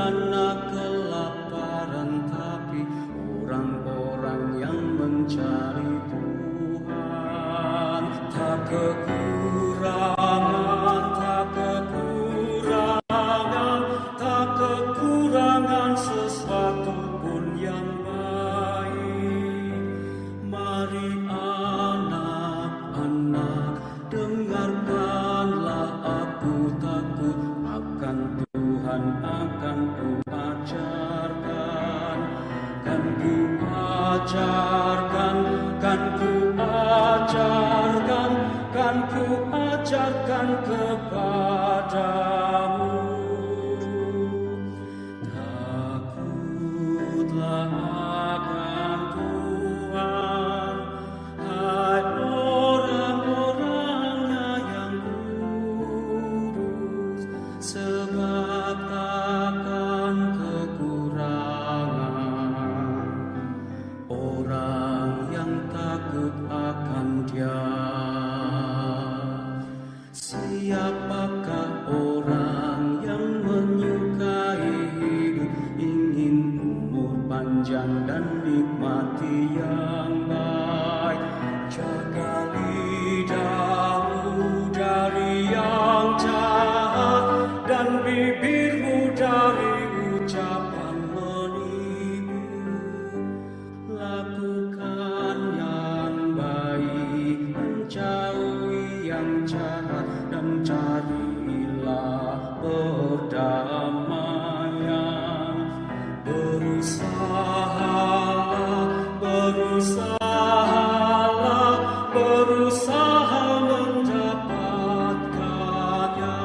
karena kelaparan, tapi orang-orang yang mencari Tuhan. Tak kekurangan, tak kekurangan, tak kekurangan sesuatu pun yang baik. Mari anak-anak, dengarkanlah aku, takut akan Tuhan akan ku ajarkan. Kan ku ajarkan, kan ku ajarkan, kan ku ajarkan kepadamu. Takutlah akan Tuhan, hai orang-orangnya yang kudus, sebab takkan kekurangan orang yang takut akan Dia. Siapakah orang yang menyukai hidup, ingin umur panjang dan nikmati yang baik? Jaga lidahmu dari yang jahat dan bibirmu dari ucapan menipu. Lakukan yang baik, menjauhi yang jahat, dan carilah perdamaian. Berusaha mendapatkannya.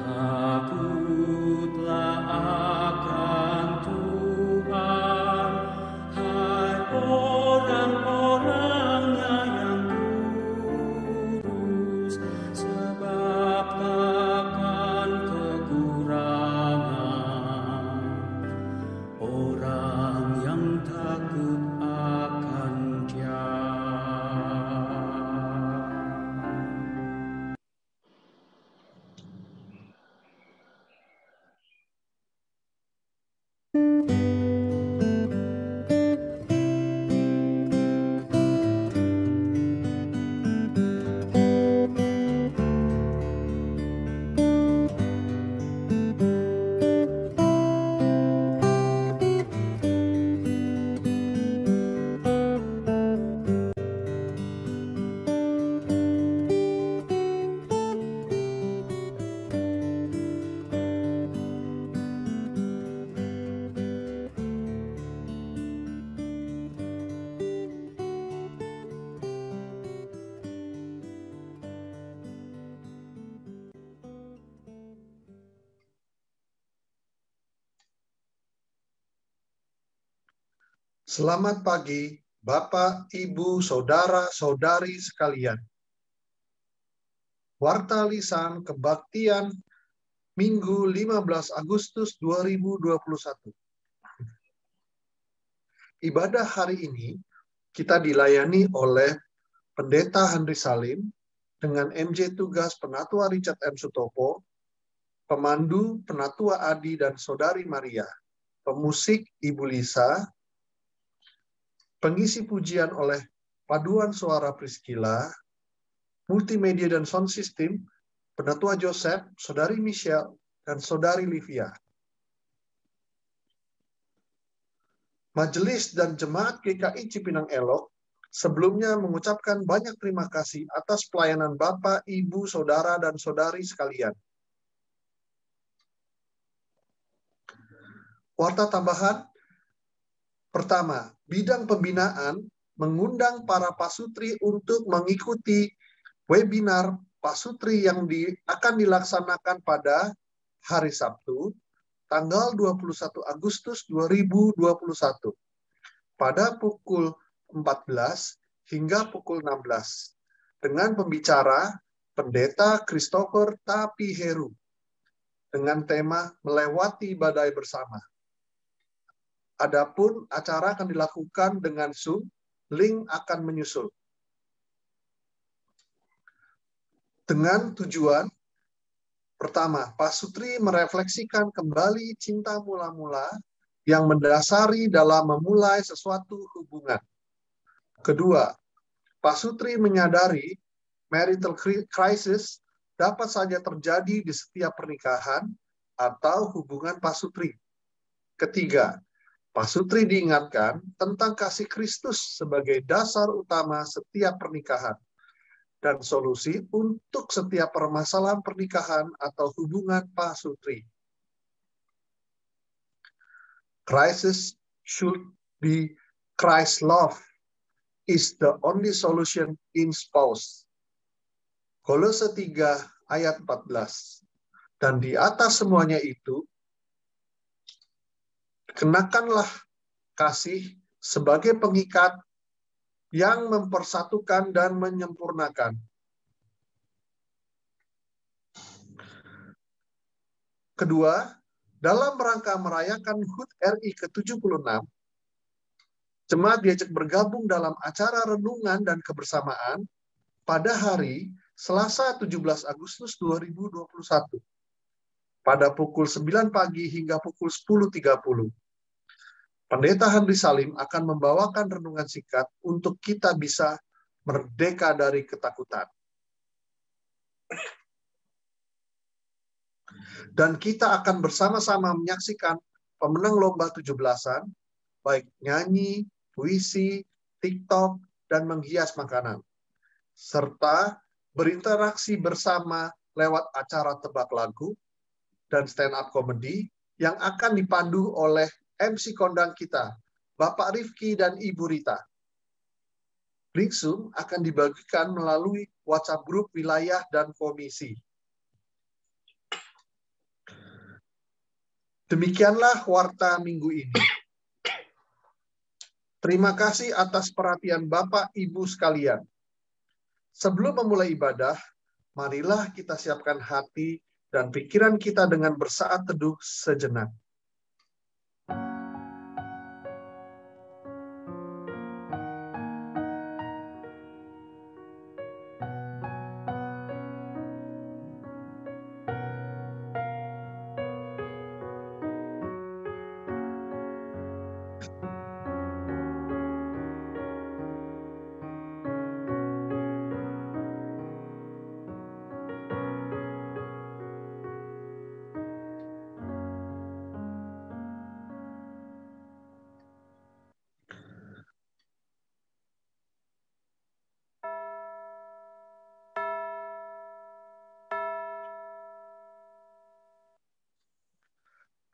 Takutlah akan Tuhan, hai orang-orangnya yang kudus, sebab takkan kekurangan orang yang takut akan Dia. Selamat pagi, Bapak, Ibu, Saudara-saudari sekalian. Warta Lisan Kebaktian Minggu 15 Agustus 2021. Ibadah hari ini kita dilayani oleh Pendeta Henry Salim dengan MJ Tugas Penatua Richard M. Sutopo, Pemandu Penatua Adi dan Saudari Maria, pemusik Ibu Lisa, pengisi pujian oleh Paduan Suara Priscilla, multimedia dan sound system, Penatua Joseph, Saudari Michelle, dan Saudari Livia. Majelis dan Jemaat GKI Cipinang Elok sebelumnya mengucapkan banyak terima kasih atas pelayanan Bapak, Ibu, Saudara, dan Saudari sekalian. Warta tambahan. Pertama, bidang pembinaan mengundang para pasutri untuk mengikuti webinar pasutri yang akan dilaksanakan pada hari Sabtu, tanggal 21 Agustus 2021, pada pukul 14 hingga pukul 16, dengan pembicara Pendeta Christopher Tapiheru, dengan tema Melewati Badai Bersama. Adapun acara akan dilakukan dengan Zoom, link akan menyusul. Dengan tujuan Pertama, pasutri merefleksikan kembali cinta mula-mula yang mendasari dalam memulai sesuatu hubungan. Kedua, pasutri menyadari marital crisis dapat saja terjadi di setiap pernikahan atau hubungan pasutri. Ketiga, pasutri diingatkan tentang kasih Kristus sebagai dasar utama setiap pernikahan dan solusi untuk setiap permasalahan pernikahan atau hubungan pasutri. Crisis should be Christ's love is the only solution in spouse. Kolose 3 ayat 14. Dan di atas semuanya itu, kenakanlah kasih sebagai pengikat yang mempersatukan dan menyempurnakan. Kedua, dalam rangka merayakan HUT RI ke-76, jemaat diajak bergabung dalam acara renungan dan kebersamaan pada hari Selasa 17 Agustus 2021 pada pukul 9 pagi hingga pukul 10.30. Pendeta Henry Salim akan membawakan renungan singkat untuk kita bisa merdeka dari ketakutan. Dan kita akan bersama-sama menyaksikan pemenang lomba 17-an, baik nyanyi, puisi, TikTok, dan menghias makanan. Serta berinteraksi bersama lewat acara tebak lagu dan stand-up comedy yang akan dipandu oleh MC kondang kita, Bapak Rifki dan Ibu Rita. Link Zoom akan dibagikan melalui WhatsApp grup wilayah dan komisi. Demikianlah warta minggu ini. Terima kasih atas perhatian Bapak Ibu sekalian. Sebelum memulai ibadah, marilah kita siapkan hati dan pikiran kita dengan bersaat teduh sejenak.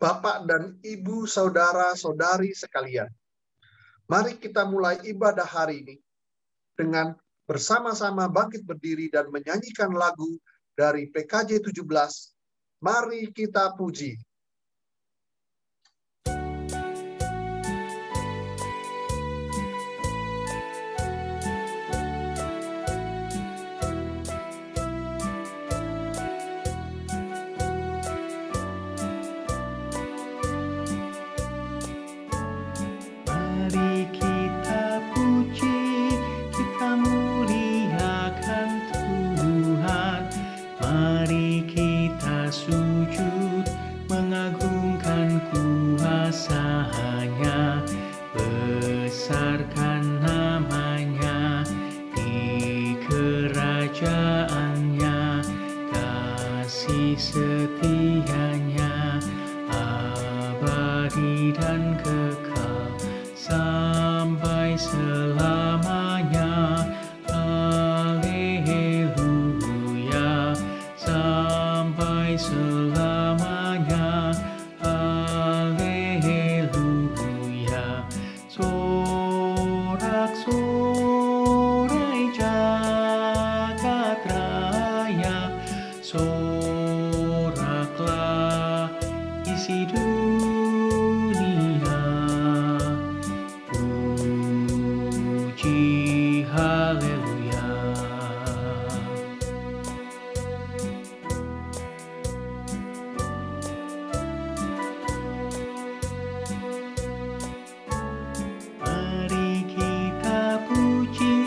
Bapak dan Ibu, saudara-saudari sekalian, mari kita mulai ibadah hari ini dengan bersama-sama bangkit berdiri dan menyanyikan lagu dari PKJ 17, Mari Kita Puji. Setianya abadi dan kekal sampai selamanya. Haleluya, sampai selamanya. Haleluya. Sorak-sorai jagat raya, soraklah isi dunia, puji haleluya. Mari kita puji,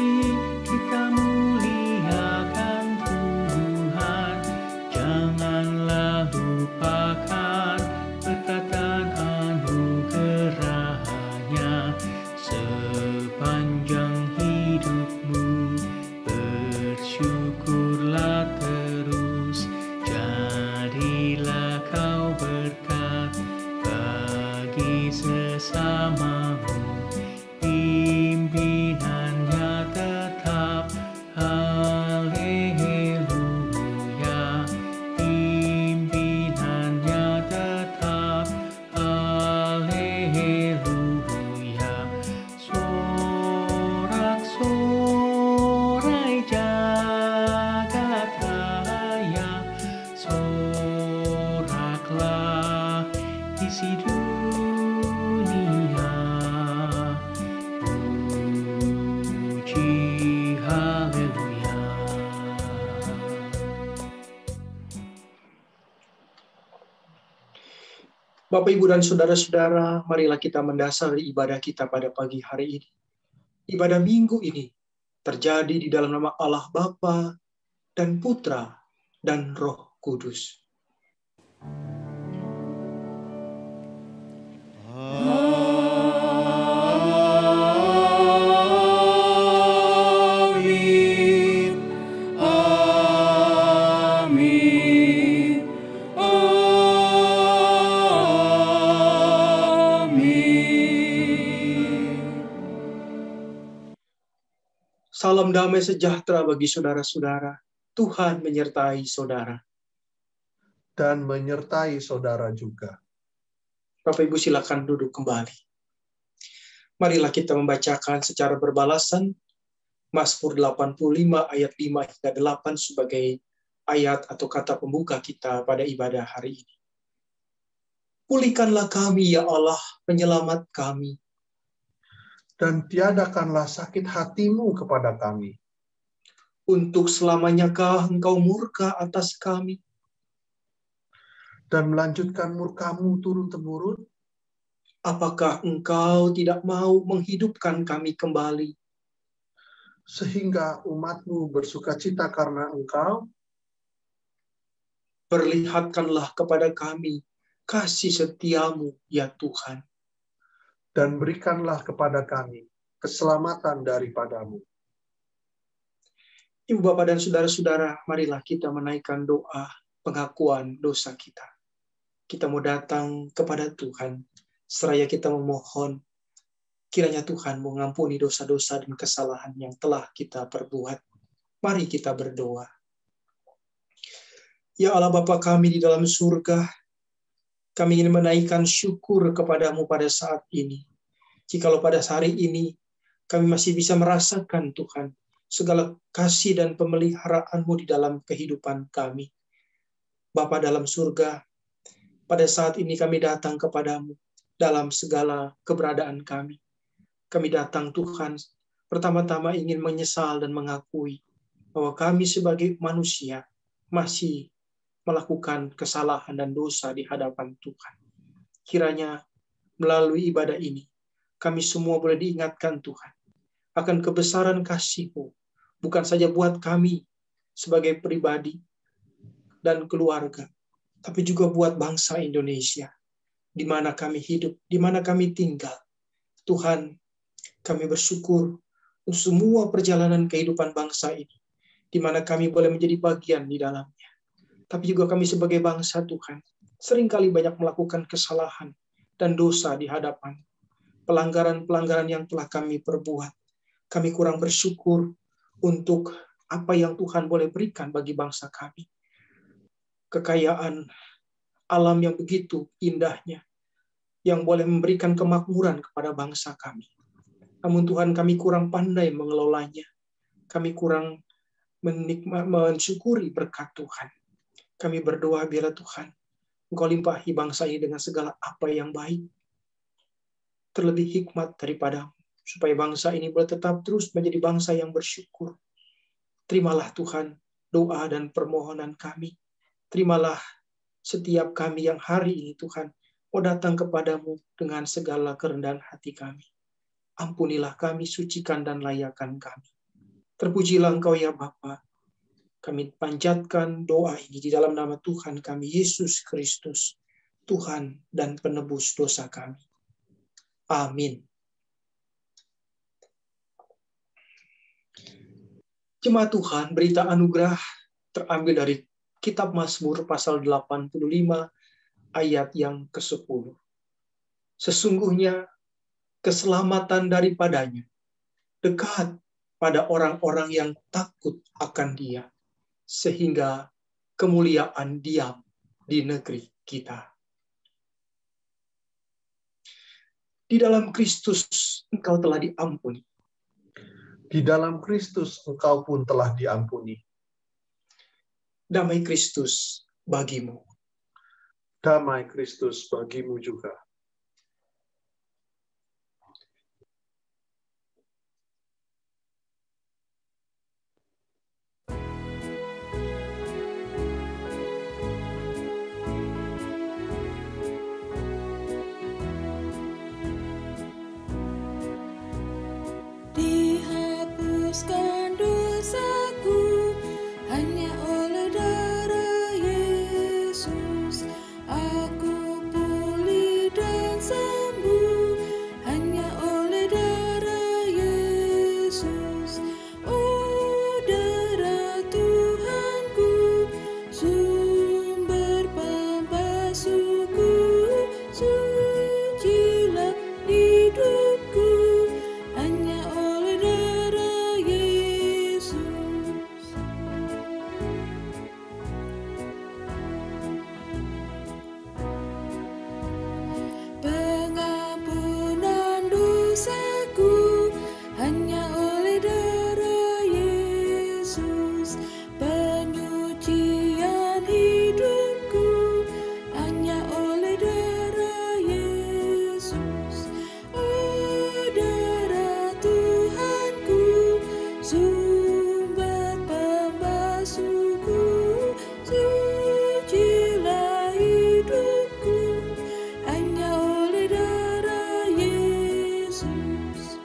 kita muliakan Tuhan, janganlah bagi sesamamu, pimpinannya tetap. Haleluya, pimpinannya tetap. Haleluya, sorak-sorai jagat raya, soraklah isi dunia, puji haleluya. Bapak, Ibu, dan saudara-saudara, marilah kita mendasari ibadah kita pada pagi hari ini. Ibadah minggu ini terjadi di dalam nama Allah Bapa dan Putra dan Roh Kudus. Amin. Amin. Amin. Salam damai sejahtera bagi saudara-saudara. Tuhan menyertai saudara. Dan menyertai saudara juga. Bapak Ibu silakan duduk kembali. Marilah kita membacakan secara berbalasan Mazmur 85 ayat 5 hingga 8 sebagai ayat atau kata pembuka kita pada ibadah hari ini. Pulihkanlah kami ya Allah, penyelamat kami. Dan tiadakanlah sakit hatimu kepada kami. Untuk selamanyakah engkau murka atas kami? Dan melanjutkan murkamu turun-temurun. Apakah engkau tidak mau menghidupkan kami kembali? Sehingga umatmu bersukacita karena engkau. Perlihatkanlah kepada kami kasih setiamu ya Tuhan. Dan berikanlah kepada kami keselamatan daripadamu. Ibu, Bapak, dan saudara-saudara, marilah kita menaikkan doa pengakuan dosa kita. Kita mau datang kepada Tuhan, seraya kita memohon, kiranya Tuhan mengampuni dosa-dosa dan kesalahan yang telah kita perbuat. Mari kita berdoa. Ya Allah Bapa kami di dalam surga, kami ingin menaikkan syukur kepadamu pada saat ini. Jikalau pada hari ini kami masih bisa merasakan Tuhan, segala kasih dan pemeliharaanmu di dalam kehidupan kami. Bapa dalam surga, pada saat ini kami datang kepadamu dalam segala keberadaan kami. Kami datang Tuhan, pertama-tama ingin menyesal dan mengakui bahwa kami sebagai manusia masih melakukan kesalahan dan dosa di hadapan Tuhan. Kiranya melalui ibadah ini, kami semua boleh diingatkan Tuhan akan kebesaran kasih-Mu, bukan saja buat kami sebagai pribadi dan keluarga, tapi juga buat bangsa Indonesia, di mana kami hidup, di mana kami tinggal. Tuhan, kami bersyukur untuk semua perjalanan kehidupan bangsa ini, di mana kami boleh menjadi bagian di dalamnya. Tapi juga kami sebagai bangsa Tuhan, seringkali banyak melakukan kesalahan dan dosa di hadapan. Pelanggaran-pelanggaran yang telah kami perbuat. Kami kurang bersyukur untuk apa yang Tuhan boleh berikan bagi bangsa kami. Kekayaan alam yang begitu indahnya, yang boleh memberikan kemakmuran kepada bangsa kami. Namun Tuhan, kami kurang pandai mengelolanya. Kami kurang mensyukuri berkat Tuhan. Kami berdoa biarlah Tuhan, Engkau limpahi bangsa ini dengan segala apa yang baik, terlebih hikmat daripada, supaya bangsa ini boleh tetap terus menjadi bangsa yang bersyukur. Terimalah Tuhan doa dan permohonan kami. Terimalah setiap kami yang hari ini Tuhan mau datang kepadamu dengan segala kerendahan hati kami. Ampunilah kami, sucikan dan layakan kami. Terpujilah Engkau ya Bapa. Kami panjatkan doa ini di dalam nama Tuhan kami, Yesus Kristus, Tuhan dan penebus dosa kami. Amin. Jemaat Tuhan, berita anugerah terambil dari Kitab Mazmur pasal 85 ayat yang ke-10. Sesungguhnya keselamatan daripadanya dekat pada orang-orang yang takut akan Dia, sehingga kemuliaan diam di negeri kita. Di dalam Kristus engkau telah diampuni. Di dalam Kristus engkau pun telah diampuni. Damai Kristus bagimu. Damai Kristus bagimu juga. Dihapuskan dosaku hanya oleh darah Yesus. Aku pulih dan sembuh hanya oleh darah Yesus. Oh, darah Tuhanku, sumber pembasuhku, sucilah hidupku hanya oleh darah Yesus. Pengampunan dosaku hanya oleh darah Yesus. Penyucian hidupku hanya oleh darah Yesus. Oh, darah Tuhanku, sumber pembasuhku, sucilah hidupku hanya oleh darah Yesus.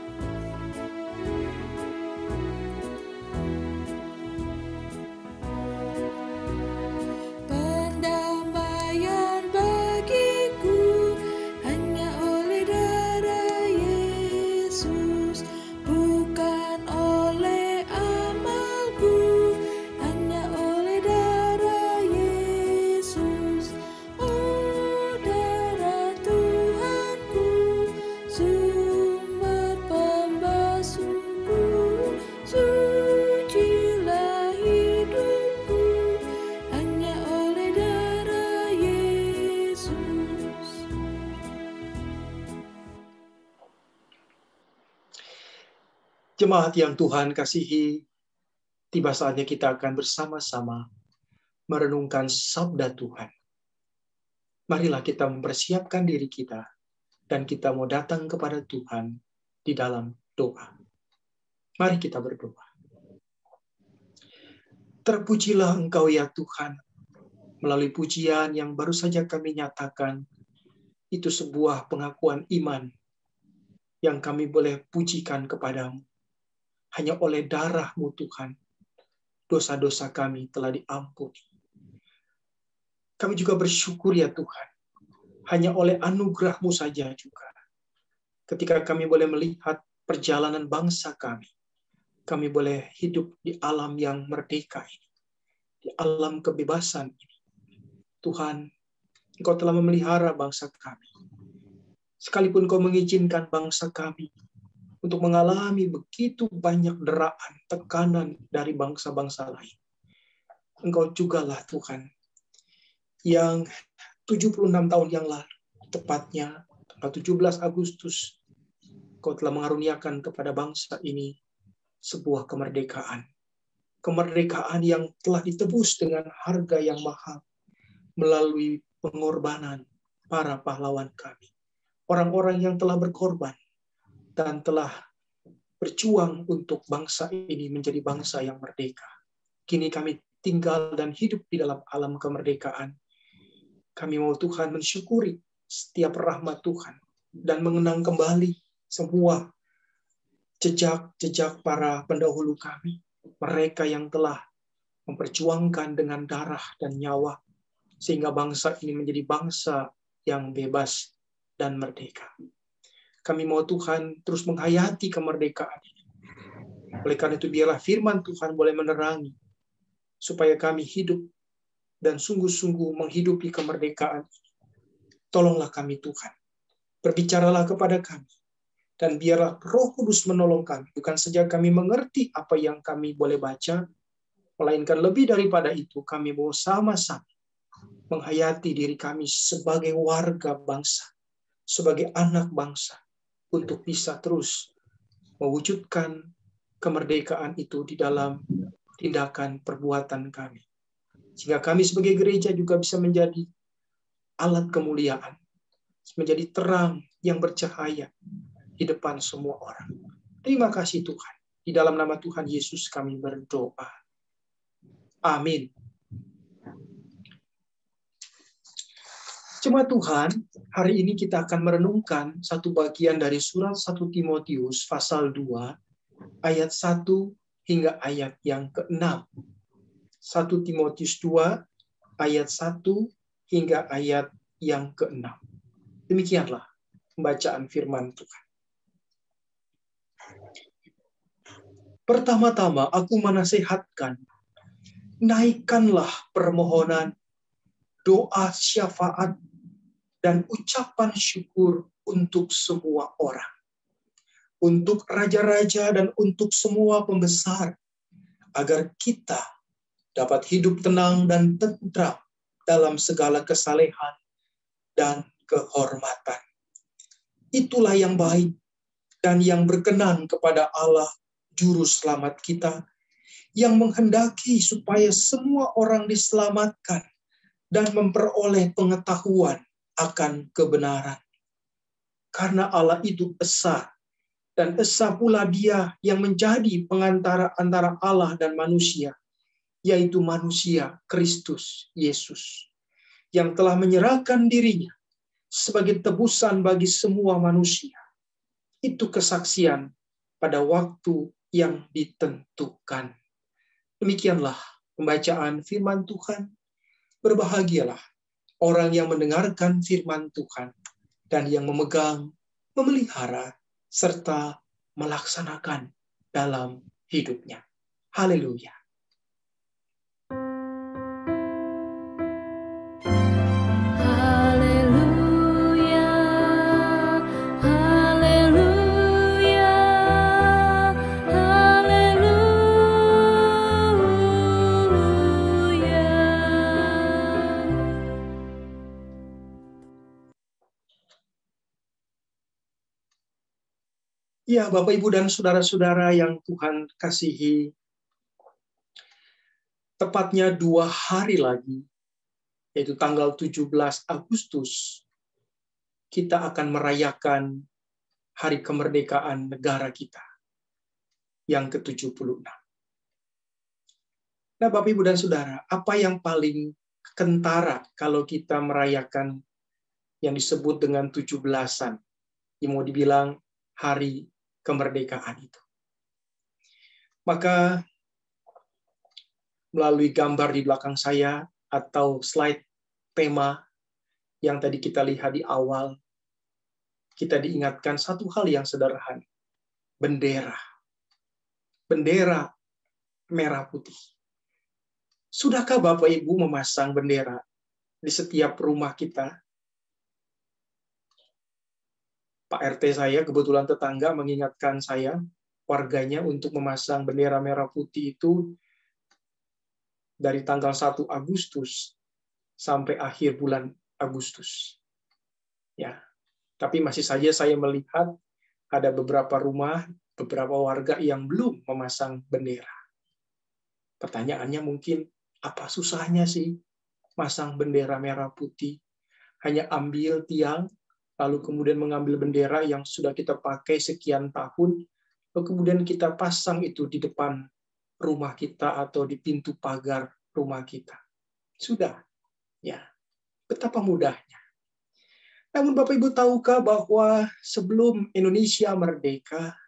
Pendamaian bagiku hanya oleh darah Yesus, bukan oleh amalku, hanya oleh darah Yesus. Oh, darah Tuhanku, sumber pembasuhku, sucilah hidupku hanya oleh darah Yesus. Jemaat yang Tuhan kasihi, tiba saatnya kita akan bersama-sama merenungkan sabda Tuhan. Marilah kita mempersiapkan diri kita dan kita mau datang kepada Tuhan di dalam doa. Mari kita berdoa. Terpujilah Engkau ya Tuhan, melalui pujian yang baru saja kami nyatakan, itu sebuah pengakuan iman yang kami boleh pujikan kepadamu. Hanya oleh darah-Mu Tuhan, dosa-dosa kami telah diampuni. Kami juga bersyukur ya Tuhan, hanya oleh anugerah-Mu saja juga. Ketika kami boleh melihat perjalanan bangsa kami boleh hidup di alam yang merdeka ini, di alam kebebasan ini. Tuhan, Engkau telah memelihara bangsa kami. Sekalipun Engkau mengizinkan bangsa kami untuk mengalami begitu banyak deraan, tekanan dari bangsa-bangsa lain. Engkau jugalah Tuhan, yang 76 tahun yang lalu, tepatnya tanggal 17 Agustus, Engkau telah mengaruniakan kepada bangsa ini sebuah kemerdekaan. Kemerdekaan yang telah ditebus dengan harga yang mahal, melalui pengorbanan para pahlawan kami. Orang-orang yang telah berkorban, dan telah berjuang untuk bangsa ini menjadi bangsa yang merdeka. Kini kami tinggal dan hidup di dalam alam kemerdekaan. Kami mau Tuhan mensyukuri setiap rahmat Tuhan dan mengenang kembali semua jejak-jejak para pendahulu kami. Mereka yang telah memperjuangkan dengan darah dan nyawa sehingga bangsa ini menjadi bangsa yang bebas dan merdeka. Kami mau Tuhan terus menghayati kemerdekaan ini. Oleh karena itu biarlah firman Tuhan boleh menerangi supaya kami hidup dan sungguh-sungguh menghidupi kemerdekaan ini. Tolonglah kami Tuhan. Berbicaralah kepada kami, dan biarlah Roh Kudus menolong kami. Bukan saja kami mengerti apa yang kami boleh baca, melainkan lebih daripada itu, kami mau sama-sama menghayati diri kami sebagai warga bangsa, sebagai anak bangsa, untuk bisa terus mewujudkan kemerdekaan itu di dalam tindakan perbuatan kami. Sehingga kami sebagai gereja juga bisa menjadi alat kemuliaan, menjadi terang yang bercahaya di depan semua orang. Terima kasih Tuhan. Di dalam nama Tuhan Yesus kami berdoa. Amin. Jemaat Tuhan, hari ini kita akan merenungkan satu bagian dari surat 1 Timotius pasal 2, ayat 1 hingga ayat yang ke-6. 1 Timotius 2, ayat 1 hingga ayat yang ke-6. Demikianlah pembacaan firman Tuhan. Pertama-tama aku menasihatkan, naikkanlah permohonan, doa syafaat, dan ucapan syukur untuk semua orang, untuk raja-raja dan untuk semua pembesar, agar kita dapat hidup tenang dan tentram dalam segala kesalehan dan kehormatan. Itulah yang baik dan yang berkenan kepada Allah Juru Selamat kita, yang menghendaki supaya semua orang diselamatkan dan memperoleh pengetahuan akan kebenaran. Karena Allah itu esa, dan esa pula Dia yang menjadi pengantara antara Allah dan manusia, yaitu manusia Kristus Yesus, yang telah menyerahkan dirinya sebagai tebusan bagi semua manusia. Itu kesaksian pada waktu yang ditentukan. Demikianlah pembacaan firman Tuhan. Berbahagialah orang yang mendengarkan firman Tuhan dan yang memegang, memelihara, serta melaksanakan dalam hidupnya. Haleluya. Haleluya, haleluya, haleluya. Ya, Bapak, Ibu, dan saudara-saudara yang Tuhan kasihi, tepatnya 2 hari lagi, yaitu tanggal 17 Agustus, kita akan merayakan Hari Kemerdekaan negara kita yang ke-76. Nah, Bapak, Ibu, dan saudara, apa yang paling kentara kalau kita merayakan yang disebut dengan 17-an, yang mau dibilang Hari Kemerdekaan itu? Maka melalui gambar di belakang saya atau slide tema yang tadi kita lihat di awal, kita diingatkan satu hal yang sederhana. Bendera. Bendera merah putih. Sudahkah Bapak Ibu memasang bendera di setiap rumah kita? Pak RT saya, kebetulan tetangga, mengingatkan saya, warganya, untuk memasang bendera merah putih itu dari tanggal 1 Agustus sampai akhir bulan Agustus. Ya, tapi masih saja saya melihat ada beberapa rumah, beberapa warga yang belum memasang bendera. Pertanyaannya mungkin, apa susahnya sih masang bendera merah putih? Hanya ambil tiang, lalu kemudian mengambil bendera yang sudah kita pakai sekian tahun, lalu kemudian kita pasang itu di depan rumah kita atau di pintu pagar rumah kita. Sudah. Ya, betapa mudahnya. Namun Bapak Ibu tahukah bahwa sebelum Indonesia merdeka,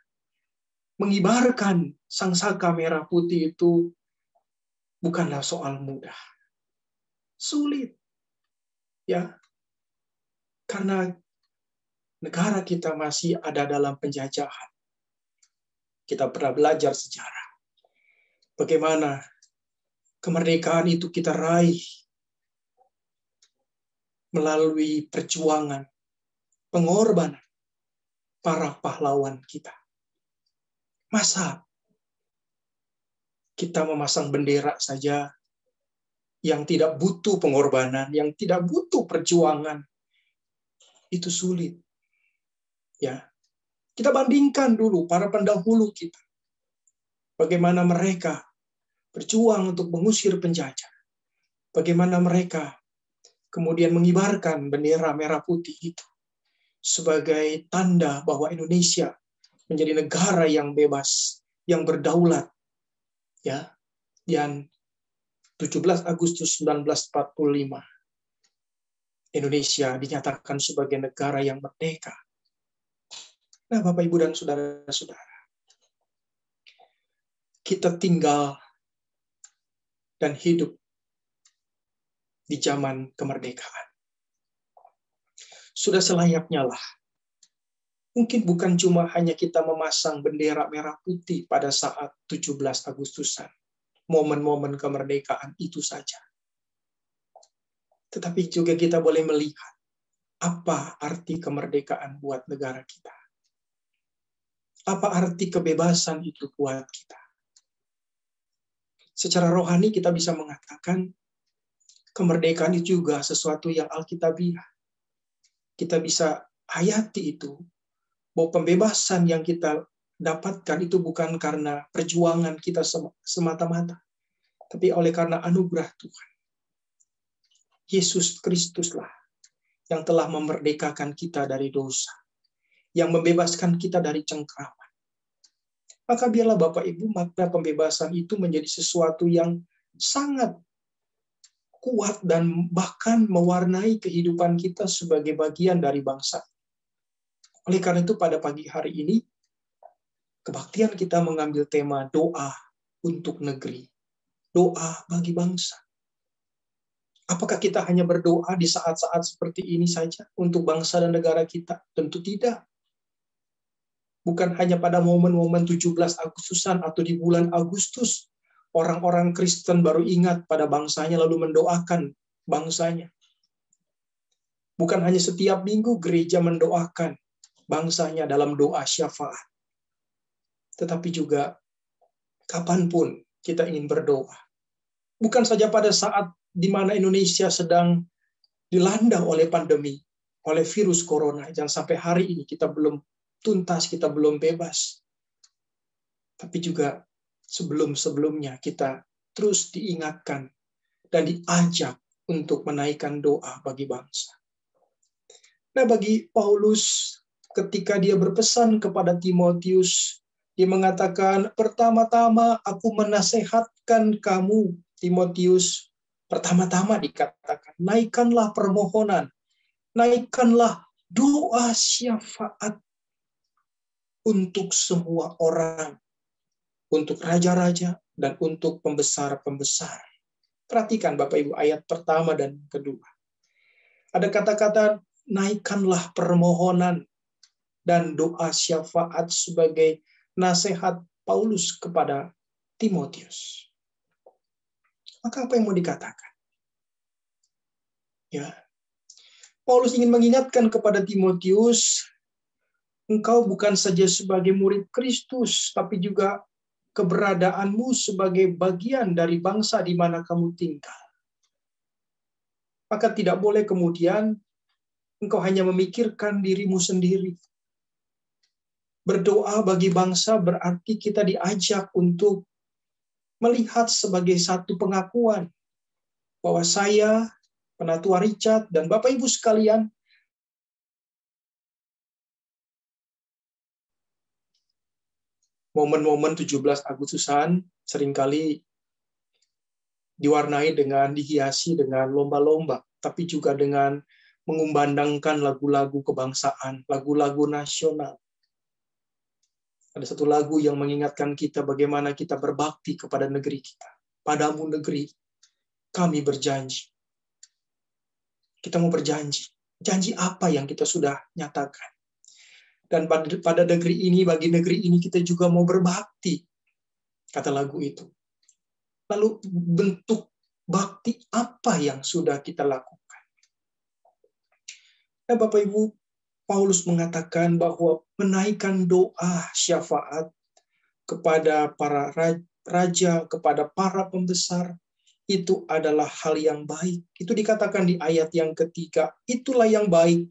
mengibarkan sangsaka merah putih itu bukanlah soal mudah. Sulit. Ya. Karena negara kita masih ada dalam penjajahan. Kita pernah belajar sejarah. Bagaimana kemerdekaan itu kita raih melalui perjuangan pengorbanan para pahlawan kita. Masa kita memasang bendera saja yang tidak butuh pengorbanan, yang tidak butuh perjuangan, itu sulit. Ya, kita bandingkan dulu para pendahulu kita. Bagaimana mereka berjuang untuk mengusir penjajah. Bagaimana mereka kemudian mengibarkan bendera merah putih itu sebagai tanda bahwa Indonesia menjadi negara yang bebas, yang berdaulat. Ya, dan 17 Agustus 1945 Indonesia dinyatakan sebagai negara yang merdeka. Nah, Bapak, Ibu, dan saudara-saudara, kita tinggal dan hidup di zaman kemerdekaan. Sudah selayaknya lah. Mungkin bukan cuma hanya kita memasang bendera merah putih pada saat 17 Agustusan, momen-momen kemerdekaan itu saja. Tetapi juga kita boleh melihat apa arti kemerdekaan buat negara kita. Apa arti kebebasan itu buat kita. Secara rohani kita bisa mengatakan kemerdekaan itu juga sesuatu yang alkitabiah. Kita bisa hayati itu, bahwa pembebasan yang kita dapatkan itu bukan karena perjuangan kita semata-mata, tapi oleh karena anugerah Tuhan. Yesus Kristuslah yang telah memerdekakan kita dari dosa, yang membebaskan kita dari cengkraman. Maka biarlah Bapak Ibu, makna pembebasan itu menjadi sesuatu yang sangat kuat dan bahkan mewarnai kehidupan kita sebagai bagian dari bangsa. Oleh karena itu pada pagi hari ini, kebaktian kita mengambil tema doa untuk negeri. Doa bagi bangsa. Apakah kita hanya berdoa di saat-saat seperti ini saja untuk bangsa dan negara kita? Tentu tidak. Bukan hanya pada momen-momen 17 Agustusan atau di bulan Agustus, orang-orang Kristen baru ingat pada bangsanya lalu mendoakan bangsanya. Bukan hanya setiap minggu gereja mendoakan bangsanya dalam doa syafaat. Tetapi juga kapanpun kita ingin berdoa. Bukan saja pada saat di mana Indonesia sedang dilanda oleh pandemi, oleh virus corona, yang sampai hari ini kita belum tuntas, kita belum bebas. Tapi juga sebelum-sebelumnya kita terus diingatkan dan diajak untuk menaikkan doa bagi bangsa. Nah, bagi Paulus, ketika dia berpesan kepada Timotius, dia mengatakan, pertama-tama aku menasehatkan kamu, Timotius. Pertama-tama dikatakan, naikkanlah permohonan, naikkanlah doa syafaat untuk semua orang, untuk raja-raja dan untuk pembesar-pembesar. Perhatikan Bapak Ibu ayat pertama dan kedua. Ada kata-kata naikkanlah permohonan dan doa syafaat sebagai nasihat Paulus kepada Timotius. Maka apa yang mau dikatakan? Ya, Paulus ingin mengingatkan kepada Timotius, engkau bukan saja sebagai murid Kristus, tapi juga keberadaanmu sebagai bagian dari bangsa di mana kamu tinggal. Maka tidak boleh kemudian engkau hanya memikirkan dirimu sendiri. Berdoa bagi bangsa berarti kita diajak untuk melihat sebagai satu pengakuan bahwa saya, Penatua Richard, dan Bapak Ibu sekalian, momen-momen 17 Agustusan seringkali diwarnai dengan, dihiasi dengan lomba-lomba, tapi juga dengan mengumandangkan lagu-lagu kebangsaan, lagu-lagu nasional. Ada satu lagu yang mengingatkan kita bagaimana kita berbakti kepada negeri kita. Padamu negeri, kami berjanji. Kita mau berjanji. Janji apa yang kita sudah nyatakan. Dan pada negeri ini, bagi negeri ini kita juga mau berbakti. Kata lagu itu. Lalu bentuk bakti apa yang sudah kita lakukan? Nah, Bapak Ibu, Paulus mengatakan bahwa menaikkan doa syafaat kepada para raja, kepada para pembesar, itu adalah hal yang baik. Itu dikatakan di ayat yang ketiga, itulah yang baik,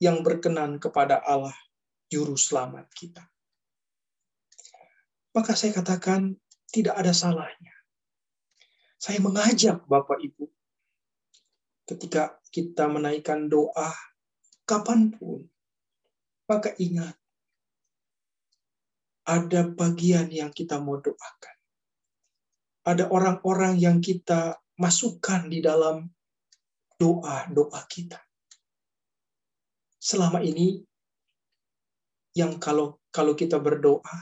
yang berkenan kepada Allah, Juru Selamat kita. Maka saya katakan, tidak ada salahnya. Saya mengajak Bapak Ibu, ketika kita menaikkan doa, kapanpun, maka ingat, ada bagian yang kita mau doakan. Ada orang-orang yang kita masukkan di dalam doa-doa kita. Selama ini, yang kalau kita berdoa,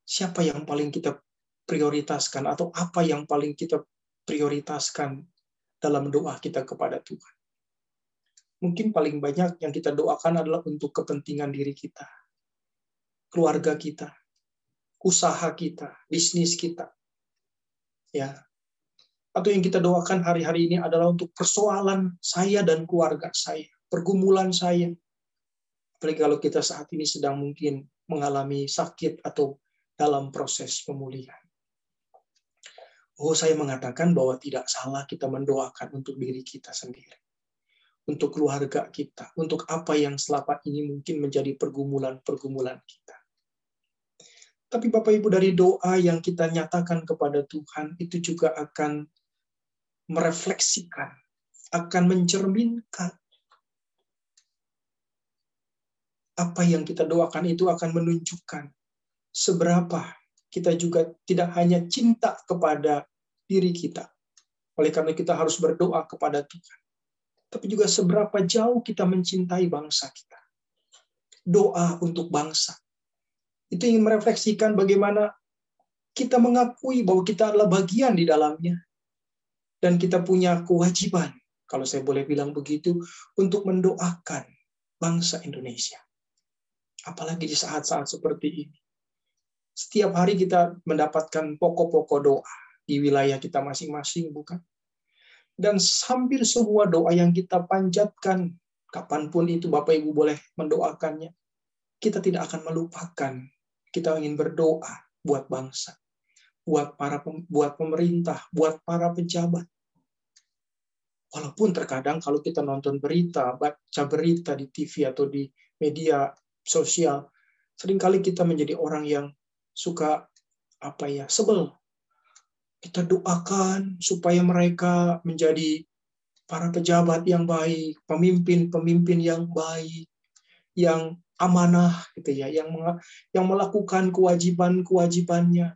siapa yang paling kita prioritaskan atau apa yang paling kita prioritaskan dalam doa kita kepada Tuhan? Mungkin paling banyak yang kita doakan adalah untuk kepentingan diri kita, keluarga kita, usaha kita, bisnis kita. Ya. Atau yang kita doakan hari-hari ini adalah untuk persoalan saya dan keluarga saya, pergumulan saya. Apalagi kalau kita saat ini sedang mungkin mengalami sakit atau dalam proses pemulihan. Saya mengatakan bahwa tidak salah kita mendoakan untuk diri kita sendiri, untuk keluarga kita, untuk apa yang selama ini mungkin menjadi pergumulan-pergumulan kita. Tapi Bapak Ibu, dari doa yang kita nyatakan kepada Tuhan, itu juga akan merefleksikan, akan mencerminkan apa yang kita doakan itu akan menunjukkan seberapa kita juga tidak hanya cinta kepada diri kita. Oleh karena kita harus berdoa kepada Tuhan. Tapi juga seberapa jauh kita mencintai bangsa kita. Doa untuk bangsa. Itu ingin merefleksikan bagaimana kita mengakui bahwa kita adalah bagian di dalamnya. Dan kita punya kewajiban, kalau saya boleh bilang begitu, untuk mendoakan bangsa Indonesia. Apalagi di saat-saat seperti ini. Setiap hari kita mendapatkan pokok-pokok doa di wilayah kita masing-masing, bukan? Dan hampir semua doa yang kita panjatkan, kapanpun itu Bapak Ibu boleh mendoakannya, kita tidak akan melupakan. Kita ingin berdoa buat bangsa, buat pemerintah, buat para pejabat. Walaupun terkadang kalau kita nonton berita, baca berita di TV atau di media sosial, seringkali kita menjadi orang yang suka sebel. Kita doakan supaya mereka menjadi para pejabat yang baik, pemimpin-pemimpin yang baik, yang amanah gitu ya, yang melakukan kewajiban-kewajibannya.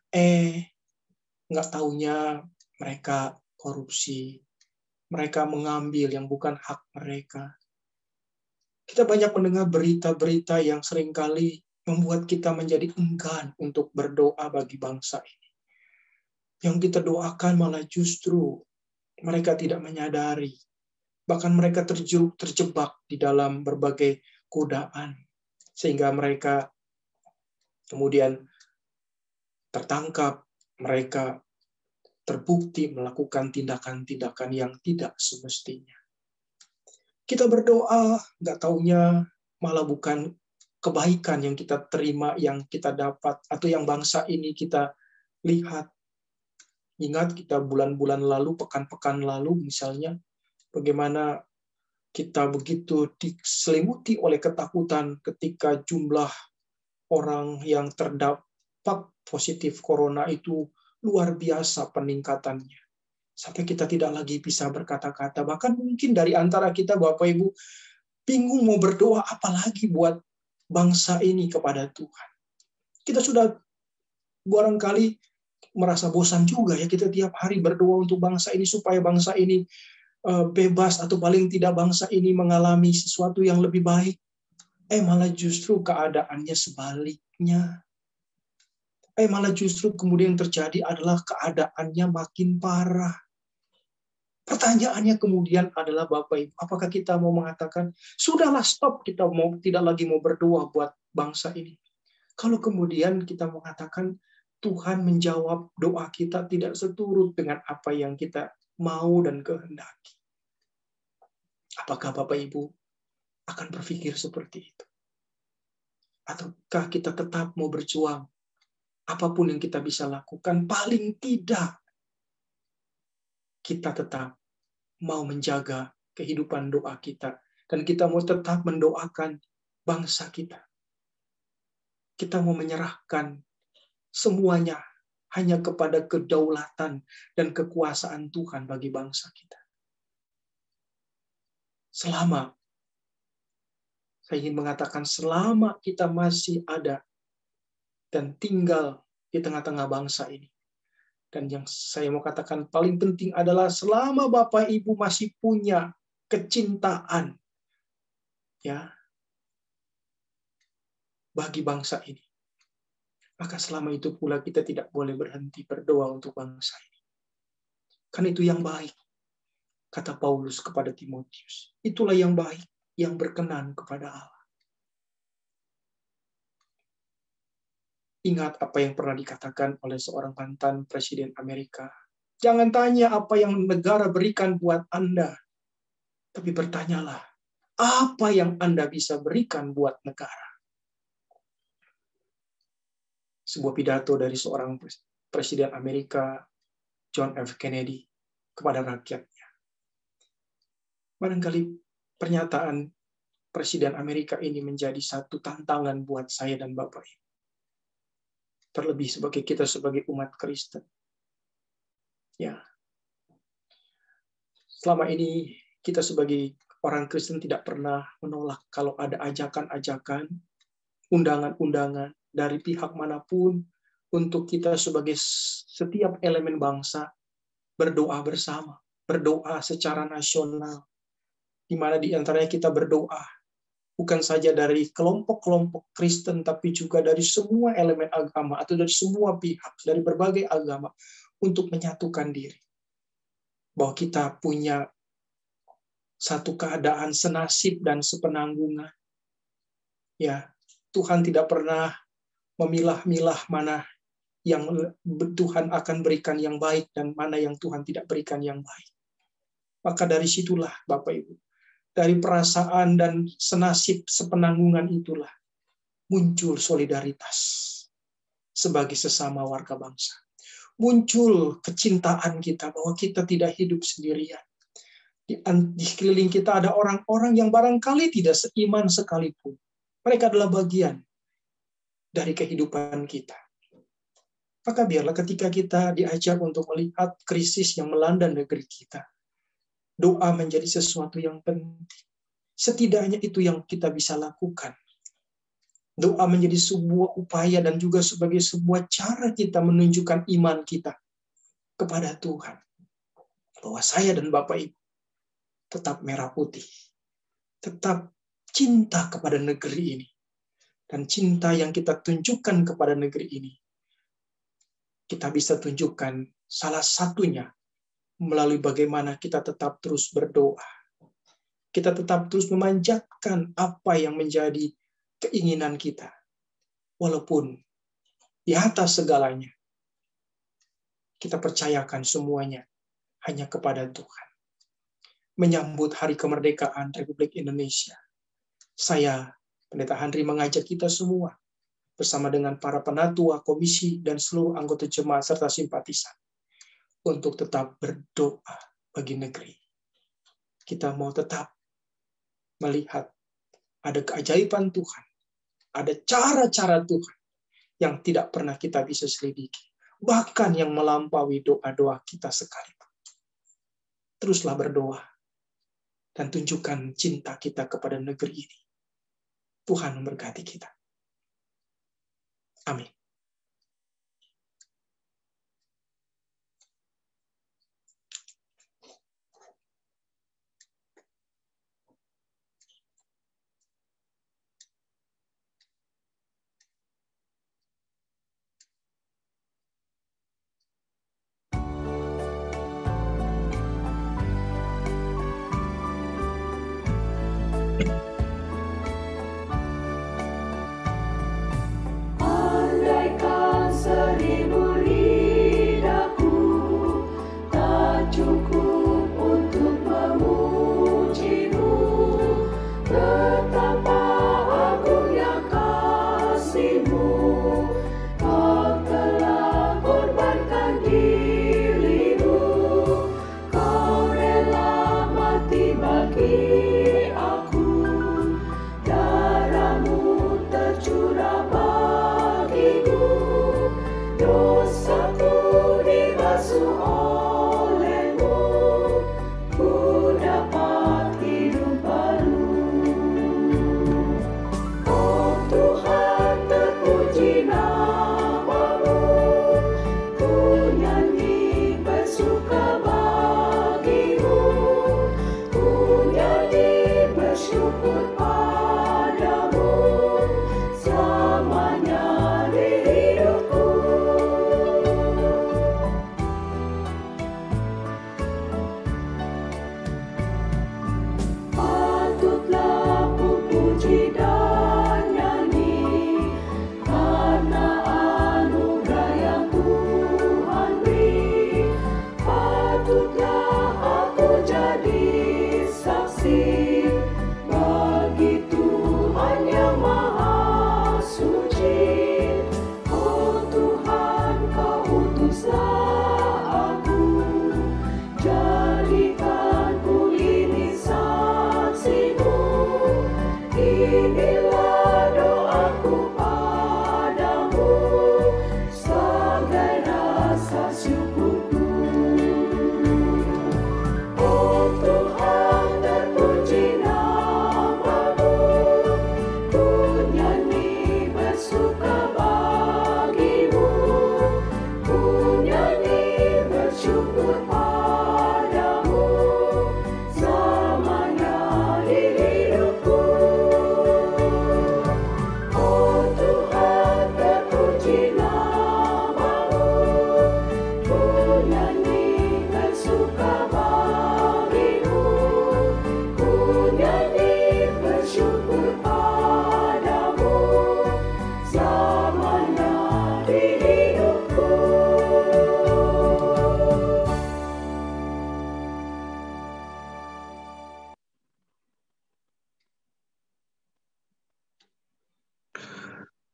Nggak taunya mereka korupsi, mereka mengambil yang bukan hak mereka. Kita banyak mendengar berita-berita yang seringkali membuat kita menjadi enggan untuk berdoa bagi bangsa ini. Yang kita doakan malah justru mereka tidak menyadari. Bahkan mereka terjebak di dalam berbagai godaan. Sehingga mereka kemudian tertangkap, mereka terbukti melakukan tindakan-tindakan yang tidak semestinya. Kita berdoa, nggak taunya malah bukan kebaikan yang kita terima, yang kita dapat, atau yang bangsa ini kita lihat. Ingat kita bulan-bulan lalu, pekan-pekan lalu misalnya, bagaimana kita begitu diselimuti oleh ketakutan ketika jumlah orang yang terdapat positif corona itu luar biasa peningkatannya. Sampai kita tidak lagi bisa berkata-kata. Bahkan mungkin dari antara kita, Bapak Ibu, bingung mau berdoa apalagi buat bangsa ini kepada Tuhan. Kita sudah barangkali merasa bosan juga ya, kita tiap hari berdoa untuk bangsa ini supaya bangsa ini bebas atau paling tidak bangsa ini mengalami sesuatu yang lebih baik. Malah justru keadaannya sebaliknya. Malah justru kemudian terjadi adalah keadaannya makin parah. Pertanyaannya kemudian adalah Bapak Ibu, apakah kita mau mengatakan sudahlah stop, kita tidak lagi mau berdoa buat bangsa ini? Kalau kemudian kita mengatakan Tuhan menjawab doa kita tidak seturut dengan apa yang kita mau dan kehendaki. Apakah Bapak Ibu akan berpikir seperti itu? Ataukah kita tetap mau berjuang? Apapun yang kita bisa lakukan, paling tidak kita tetap mau menjaga kehidupan doa kita. Dan kita mau tetap mendoakan bangsa kita. Kita mau menyerahkan semuanya hanya kepada kedaulatan dan kekuasaan Tuhan bagi bangsa kita. Selama, saya ingin mengatakan selama kita masih ada dan tinggal di tengah-tengah bangsa ini. Dan yang saya mau katakan paling penting adalah selama Bapak Ibu masih punya kecintaan ya bagi bangsa ini, maka selama itu pula kita tidak boleh berhenti berdoa untuk bangsa ini. Kan itu yang baik, kata Paulus kepada Timotius. Itulah yang baik, yang berkenan kepada Allah. Ingat apa yang pernah dikatakan oleh seorang mantan Presiden Amerika. Jangan tanya apa yang negara berikan buat Anda, tapi bertanyalah, apa yang Anda bisa berikan buat negara? Sebuah pidato dari seorang Presiden Amerika, John F. Kennedy, kepada rakyatnya. Barangkali pernyataan Presiden Amerika ini menjadi satu tantangan buat saya dan Bapak Ibu. Terlebih sebagai kita sebagai umat Kristen. Ya. Selama ini kita sebagai orang Kristen tidak pernah menolak kalau ada ajakan-ajakan, undangan-undangan dari pihak manapun untuk kita sebagai setiap elemen bangsa berdoa bersama, berdoa secara nasional, di mana di antaranya kita berdoa bukan saja dari kelompok-kelompok Kristen, tapi juga dari semua elemen agama atau dari semua pihak, dari berbagai agama, untuk menyatukan diri. Bahwa kita punya satu keadaan senasib dan sepenanggungan. Ya, Tuhan tidak pernah memilah-milah mana yang Tuhan akan berikan yang baik dan mana yang Tuhan tidak berikan yang baik. Maka dari situlah Bapak Ibu, dari perasaan dan senasib sepenanggungan itulah muncul solidaritas sebagai sesama warga bangsa. Muncul kecintaan kita bahwa kita tidak hidup sendirian. Di sekeliling kita ada orang-orang yang barangkali tidak seiman sekalipun. Mereka adalah bagian dari kehidupan kita. Maka biarlah ketika kita diajak untuk melihat krisis yang melanda negeri kita, doa menjadi sesuatu yang penting. Setidaknya itu yang kita bisa lakukan. Doa menjadi sebuah upaya dan juga sebagai sebuah cara kita menunjukkan iman kita kepada Tuhan. Bahwa saya dan Bapak Ibu tetap merah putih. Tetap cinta kepada negeri ini. Dan cinta yang kita tunjukkan kepada negeri ini, kita bisa tunjukkan salah satunya melalui bagaimana kita tetap terus berdoa. Kita tetap terus memanjatkan apa yang menjadi keinginan kita. Walaupun di atas segalanya, kita percayakan semuanya hanya kepada Tuhan. Menyambut Hari Kemerdekaan Republik Indonesia, saya, Pendeta Handri, mengajak kita semua bersama dengan para penatua, komisi, dan seluruh anggota jemaat serta simpatisan untuk tetap berdoa bagi negeri. Kita mau tetap melihat ada keajaiban Tuhan, ada cara-cara Tuhan yang tidak pernah kita bisa selidiki, bahkan yang melampaui doa-doa kita sekalipun. Teruslah berdoa dan tunjukkan cinta kita kepada negeri ini. Tuhan memberkati kita. Amin. Andaikan 1000 lidahku tak cukup untuk memujimu,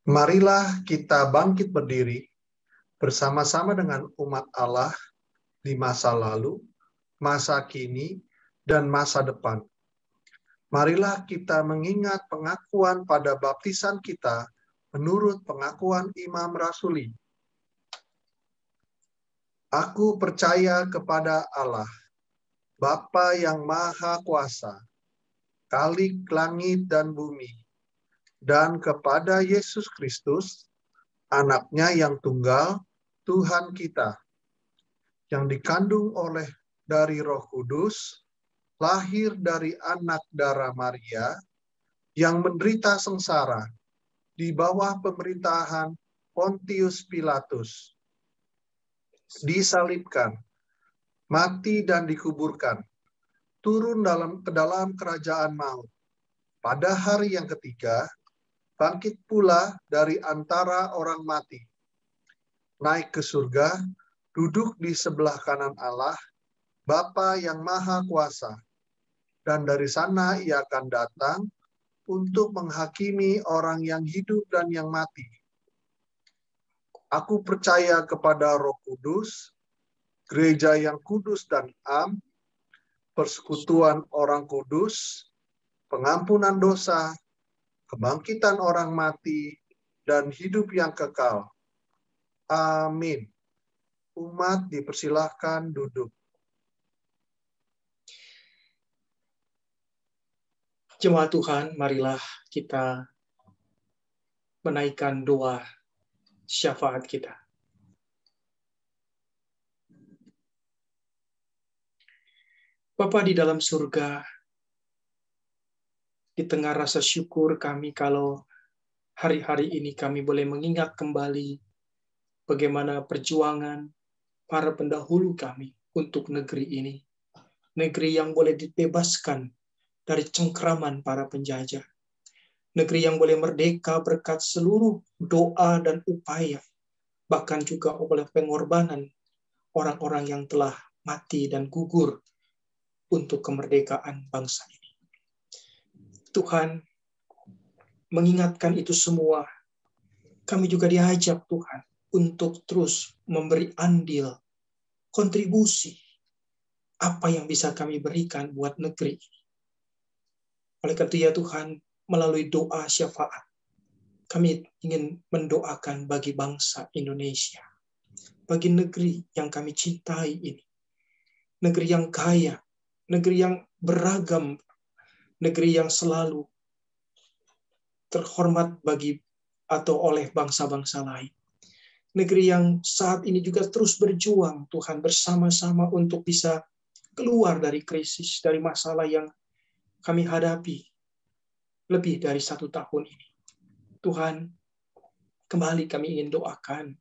Marilah kita bangkit berdiri bersama-sama dengan umat Allah di masa lalu, masa kini, dan masa depan. Marilah kita mengingat pengakuan pada baptisan kita menurut pengakuan Imam Rasuli. Aku percaya kepada Allah, Bapa yang Maha Kuasa, Khalik langit dan bumi, dan kepada Yesus Kristus, Anaknya yang tunggal, Tuhan kita, yang dikandung dari Roh Kudus, lahir dari anak darah Maria, yang menderita sengsara di bawah pemerintahan Pontius Pilatus, disalibkan, mati dan dikuburkan, turun ke dalam kerajaan maut. Pada hari yang ketiga, bangkit pula dari antara orang mati, naik ke surga, duduk di sebelah kanan Allah, Bapa yang Maha Kuasa, dan dari sana ia akan datang untuk menghakimi orang yang hidup dan yang mati. Aku percaya kepada Roh Kudus, gereja yang kudus dan am, persekutuan orang kudus, pengampunan dosa, kebangkitan orang mati, dan hidup yang kekal. Amin. Umat dipersilahkan duduk. Jemaat Tuhan, marilah kita menaikkan doa syafaat kita. Bapa di dalam surga, di tengah rasa syukur kami kalau hari-hari ini kami boleh mengingat kembali bagaimana perjuangan para pendahulu kami untuk negeri ini. Negeri yang boleh dibebaskan dari cengkraman para penjajah. Negeri yang boleh merdeka berkat seluruh doa dan upaya, bahkan juga oleh pengorbanan orang-orang yang telah mati dan gugur untuk kemerdekaan bangsa ini. Tuhan, mengingatkan itu semua, kami juga diajak Tuhan untuk terus memberi andil, kontribusi, apa yang bisa kami berikan buat negeri ini. Oleh karena itu ya Tuhan, melalui doa syafaat, kami ingin mendoakan bagi bangsa Indonesia, bagi negeri yang kami cintai ini, negeri yang kaya, negeri yang beragam, negeri yang selalu terhormat bagi atau oleh bangsa-bangsa lain. Negeri yang saat ini juga terus berjuang, Tuhan, bersama-sama untuk bisa keluar dari krisis, dari masalah yang kami hadapi lebih dari 1 tahun ini. Tuhan, kembali kami ingin doakan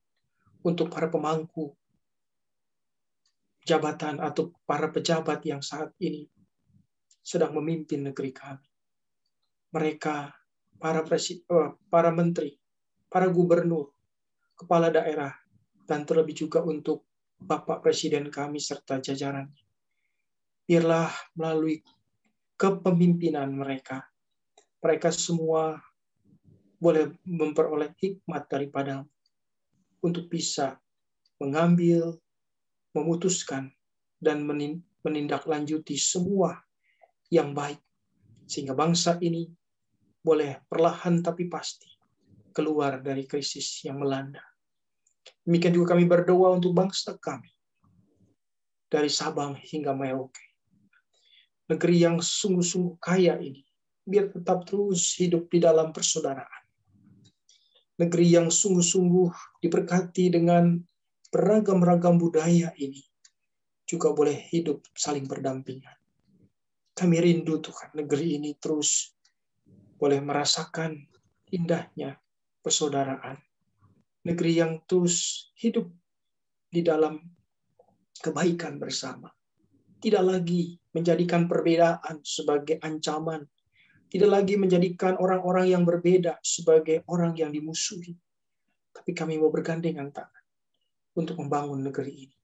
untuk para pemangku jabatan atau para pejabat yang saat ini sedang memimpin negeri kami. Mereka, para menteri, para gubernur, kepala daerah, dan terlebih juga untuk Bapak Presiden kami serta jajarannya. Biarlah melalui kepemimpinan mereka semua boleh memperoleh hikmat daripada untuk bisa mengambil, memutuskan, dan menindaklanjuti semua yang baik, sehingga bangsa ini boleh perlahan tapi pasti keluar dari krisis yang melanda. Demikian juga kami berdoa untuk bangsa kami, dari Sabang hingga Merauke. Negeri yang sungguh-sungguh kaya ini, biar tetap terus hidup di dalam persaudaraan. Negeri yang sungguh-sungguh diberkati dengan beragam-ragam budaya ini, juga boleh hidup saling berdampingan. Kami rindu Tuhan, negeri ini terus boleh merasakan indahnya persaudaraan. Negeri yang terus hidup di dalam kebaikan bersama. Tidak lagi menjadikan perbedaan sebagai ancaman. Tidak lagi menjadikan orang-orang yang berbeda sebagai orang yang dimusuhi. Tapi kami mau bergandengan tangan untuk membangun negeri ini.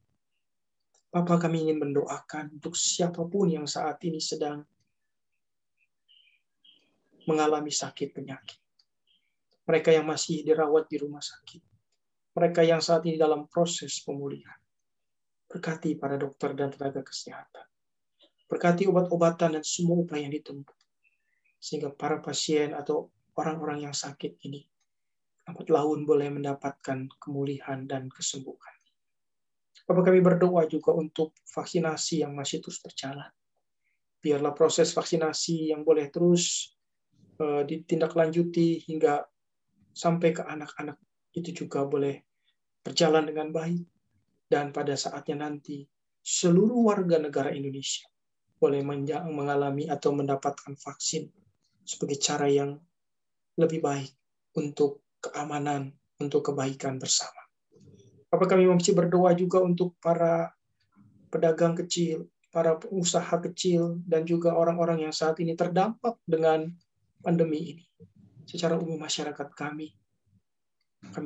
Bapa, kami ingin mendoakan untuk siapapun yang saat ini sedang mengalami sakit penyakit. mereka yang masih dirawat di rumah sakit, mereka yang saat ini dalam proses pemulihan. Berkati para dokter dan tenaga kesehatan. Berkati obat-obatan dan semua upaya yang ditempuh. Sehingga para pasien atau orang-orang yang sakit ini lambat laun boleh mendapatkan kemulihan dan kesembuhan. Bapak, kami berdoa juga untuk vaksinasi yang masih terus berjalan. Biarlah proses vaksinasi yang boleh terus ditindaklanjuti hingga sampai ke anak-anak itu juga boleh berjalan dengan baik. Dan pada saatnya nanti, seluruh warga negara Indonesia boleh mengalami atau mendapatkan vaksin sebagai cara yang lebih baik untuk keamanan, untuk kebaikan bersama. Bapak, kami masih berdoa juga untuk para pedagang kecil, para pengusaha kecil, dan juga orang-orang yang saat ini terdampak dengan pandemi ini. Secara umum masyarakat kami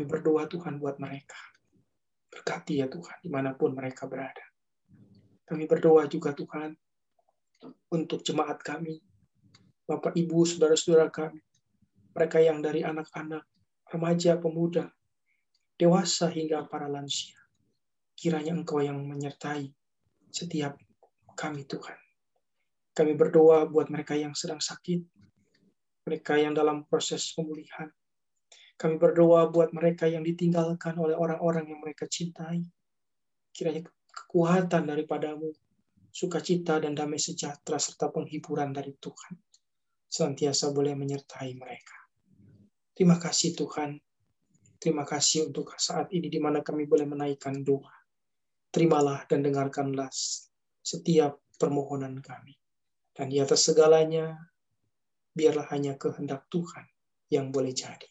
berdoa Tuhan buat mereka. Berkati ya Tuhan, dimanapun mereka berada. Kami berdoa juga Tuhan, untuk jemaat kami, Bapak, Ibu, saudara-saudara kami, mereka yang dari anak-anak, remaja, pemuda, dewasa hingga para lansia. Kiranya Engkau yang menyertai setiap kami Tuhan. Kami berdoa buat mereka yang sedang sakit, mereka yang dalam proses pemulihan. Kami berdoa buat mereka yang ditinggalkan oleh orang-orang yang mereka cintai. Kiranya kekuatan daripadamu, sukacita dan damai sejahtera serta penghiburan dari Tuhan senantiasa boleh menyertai mereka. Terima kasih Tuhan. Terima kasih untuk saat ini di mana kami boleh menaikkan doa. Terimalah dan dengarkanlah setiap permohonan kami. Dan di atas segalanya, biarlah hanya kehendak Tuhan yang boleh jadi.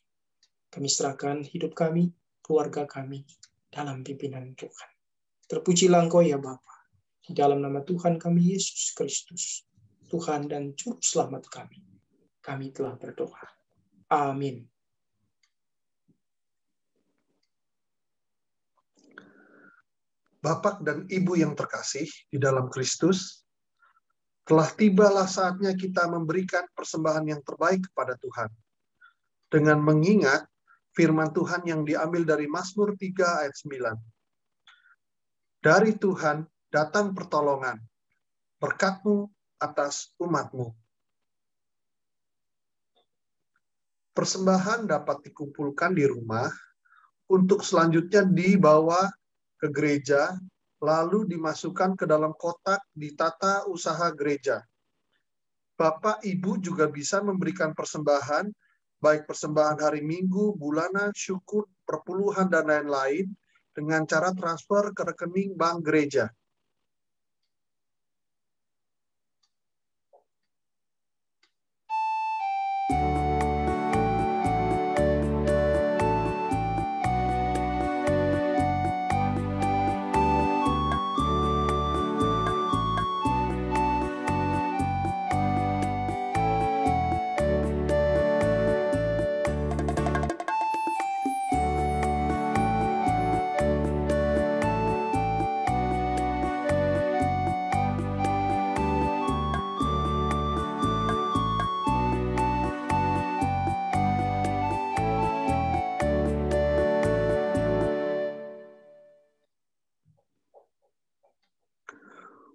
Kami serahkan hidup kami, keluarga kami, dalam pimpinan Tuhan. Terpujilah Engkau ya Bapa, di dalam nama Tuhan kami Yesus Kristus, Tuhan dan Juru Selamat kami telah berdoa. Amin. Bapak dan Ibu yang terkasih di dalam Kristus, telah tibalah saatnya kita memberikan persembahan yang terbaik kepada Tuhan. Dengan mengingat firman Tuhan yang diambil dari Mazmur 3 ayat 9. Dari Tuhan datang pertolongan, berkat-Mu atas umat-Mu. Persembahan dapat dikumpulkan di rumah, untuk selanjutnya dibawa ke gereja, lalu dimasukkan ke dalam kotak di tata usaha gereja. Bapak, Ibu juga bisa memberikan persembahan, baik persembahan hari Minggu, bulanan, syukur, perpuluhan, dan lain-lain, dengan cara transfer ke rekening bank gereja.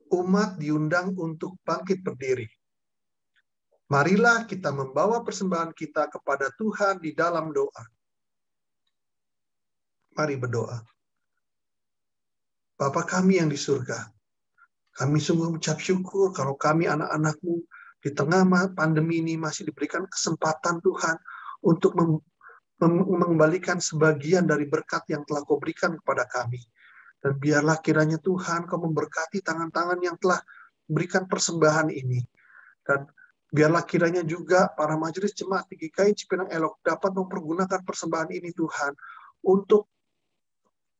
Umat diundang untuk bangkit berdiri. Marilah kita membawa persembahan kita kepada Tuhan di dalam doa. Mari berdoa. Bapa kami yang di surga, kami sungguh mengucap syukur kalau kami anak-anak-Mu di tengah pandemi ini masih diberikan kesempatan Tuhan untuk mengembalikan sebagian dari berkat yang telah Kau berikan kepada kami. Dan biarlah kiranya Tuhan Kau memberkati tangan-tangan yang telah berikan persembahan ini. Dan biarlah kiranya juga para majelis jemaat di GKI Cipinang Elok dapat mempergunakan persembahan ini Tuhan untuk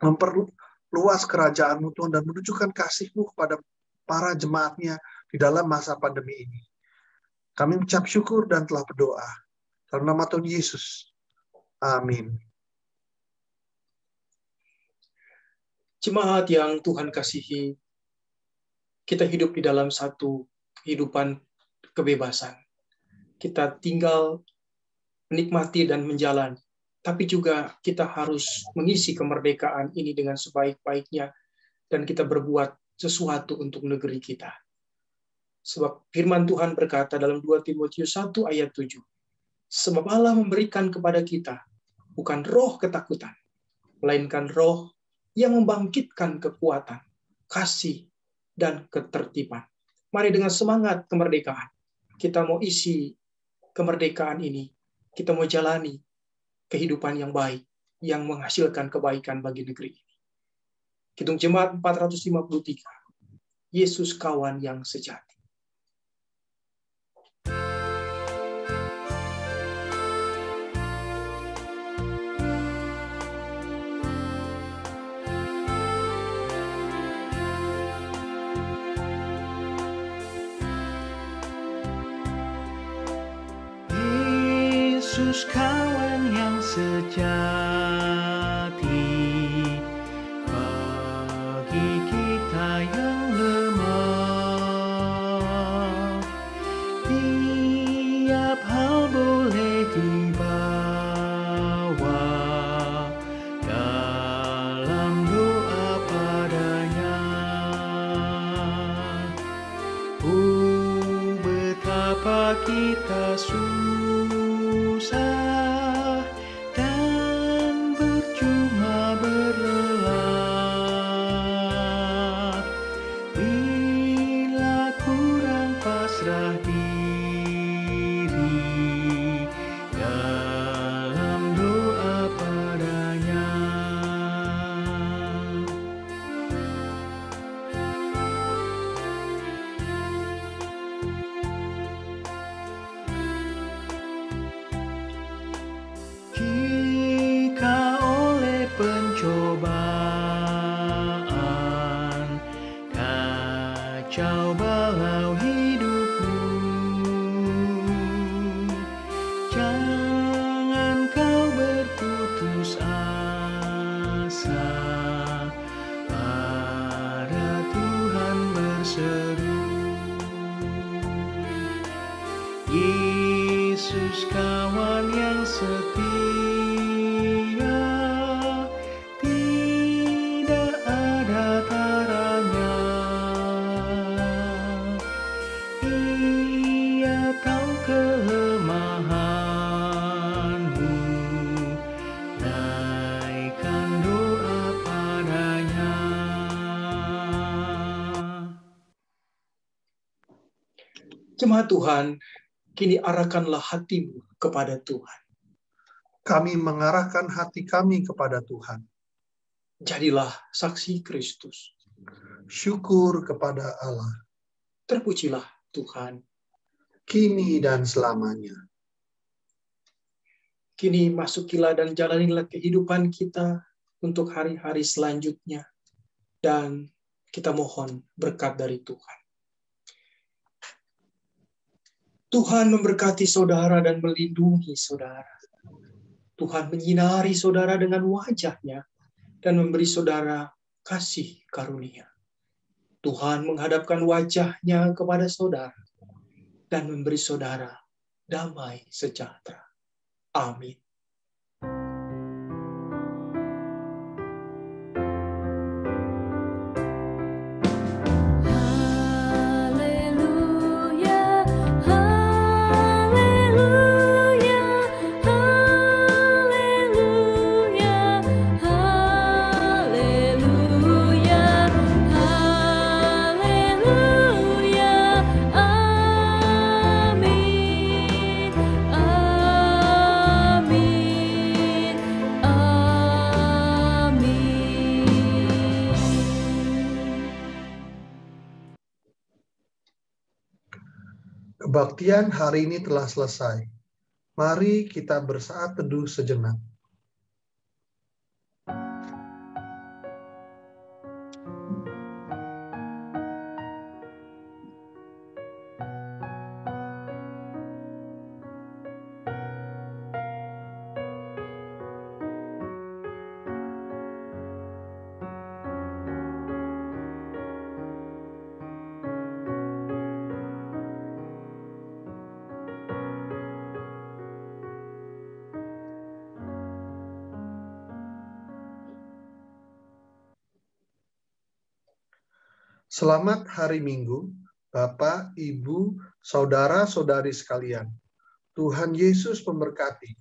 memperluas kerajaan-Mu Tuhan dan menunjukkan kasih-Mu kepada para jemaatnya di dalam masa pandemi ini. Kami mengucap syukur dan telah berdoa. Dalam nama Tuhan Yesus. Amin. Jemaat yang Tuhan kasihi, kita hidup di dalam satu kehidupan kebebasan. Kita tinggal menikmati dan menjalani. Tapi juga kita harus mengisi kemerdekaan ini dengan sebaik-baiknya dan kita berbuat sesuatu untuk negeri kita. Sebab firman Tuhan berkata dalam 2 Timotius 1 ayat 7, sebab Allah memberikan kepada kita bukan roh ketakutan, melainkan roh yang membangkitkan kekuatan, kasih, dan ketertiban. Mari dengan semangat kemerdekaan, kita mau isi kemerdekaan ini, kita mau jalani kehidupan yang baik, yang menghasilkan kebaikan bagi negeri ini. Kidung Jemaat 453, Yesus kawan yang sejati. Yesus kawan yang sejati bagi kita yang lemah. Tiap hal boleh dibawa dalam doa padanya. Betapa kita susah dan bercuma berlelah bila kurang pasrah diri dalam doa padanya. Jika oleh pencobaan kacau balau hidupmu, jangan kau berputus asa, pada Tuhan berseru. Yesus kawan yang setia, tidak ada taranya. Ia tahu kelemahanmu, naikkan doa padanya. Jemaat Tuhan, kini arahkanlah hatimu kepada Tuhan. Kami mengarahkan hati kami kepada Tuhan. Jadilah saksi Kristus. Syukur kepada Allah, Terpujilah Tuhan. kini dan selamanya. Kini masukilah dan jalanilah kehidupan kita untuk hari-hari selanjutnya. Dan kita mohon berkat dari Tuhan. Tuhan memberkati saudara dan melindungi saudara. Tuhan menyinari saudara dengan wajah-Nya dan memberi saudara kasih karunia. Tuhan menghadapkan wajah-Nya kepada saudara dan memberi saudara damai sejahtera. Amin. Haleluya, haleluya, haleluya, haleluya, haleluya, amin, amin, Kebaktian hari ini telah selesai. Mari kita bersaat teduh sejenak. Selamat hari Minggu, Bapak, Ibu, saudara-saudari sekalian. Tuhan Yesus memberkati.